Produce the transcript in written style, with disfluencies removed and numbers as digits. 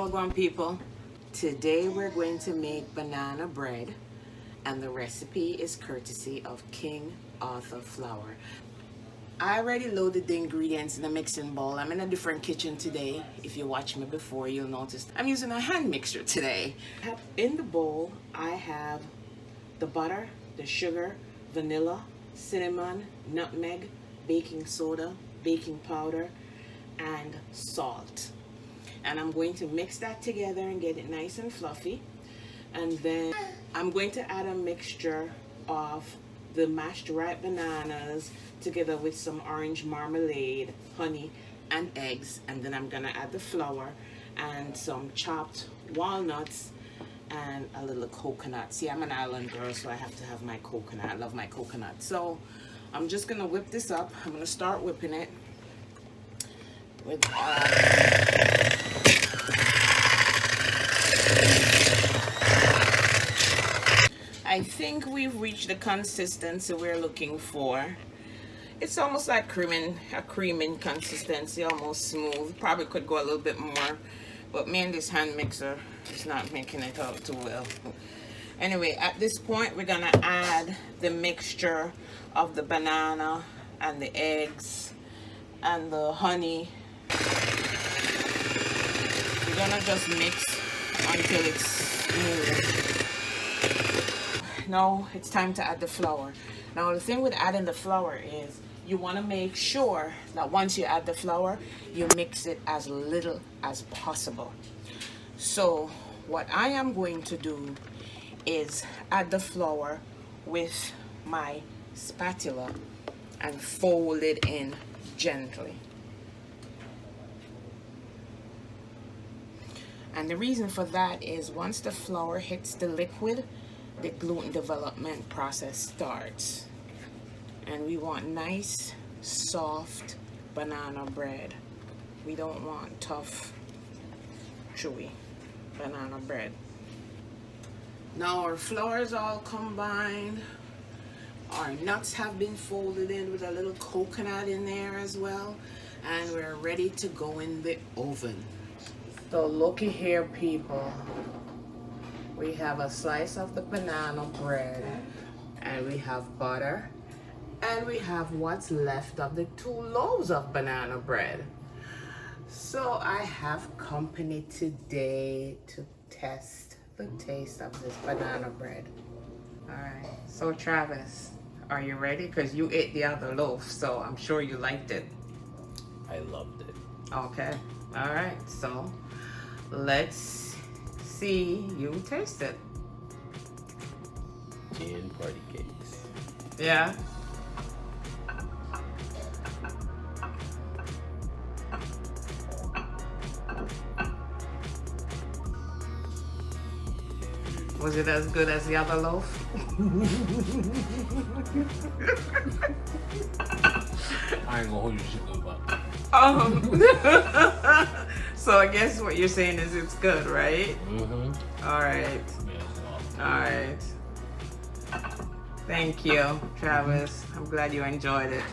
Welcome people. Today we're going to make banana bread, and the recipe is courtesy of King Arthur flour. I already loaded the ingredients in a mixing bowl. I'm in a different kitchen today. If you watch me before, you'll notice I'm using a hand mixer today. In the bowl, I have the butter, the sugar, vanilla, cinnamon, nutmeg, baking soda, baking powder, and salt. And I'm going to mix that together and get it nice and fluffy. And then I'm going to add a mixture of the mashed ripe bananas together with some orange marmalade, honey, and eggs. And then I'm gonna add the flour and some chopped walnuts and a little coconut. See, I'm an island girl, so I have to have my coconut. I love my coconut. So I'm just gonna whip this up. I'm gonna start whipping it with I think we've reached the consistency we're looking for. It's almost like a creaming consistency, almost smooth. Probably could go a little bit more, but man, this hand mixer is not making it out too well. Anyway, at this point, we're gonna add the mixture of the banana and the eggs and the honey. We're gonna just mix until it's smooth. Now it's time to add the flour. Now the thing with adding the flour is you want to make sure that once you add the flour, you mix it as little as possible. So what I am going to do is add the flour with my spatula and fold it in gently. And the reason for that is once the flour hits the liquid, the gluten development process starts. And we want nice, soft banana bread. We don't want tough, chewy banana bread. Now our flour is all combined. Our nuts have been folded in with a little coconut in there as well. And we're ready to go in the oven. So looky here, people. We have a slice of the banana bread, and we have butter, and we have what's left of the 2 loaves of banana bread. So I have company today to test the taste of this banana bread. All right, so Travis, are you ready? Because you ate the other loaf, so I'm sure you liked it. I loved it. Okay, all right, so let's see you taste it. Jmpartycakes. Yeah. Was it as good as the other loaf? I ain't gonna hold you shit about it. So I guess what you're saying is it's good, right? Mm-hmm. All right. Yeah, All right. Thank you, Travis. I'm glad you enjoyed it.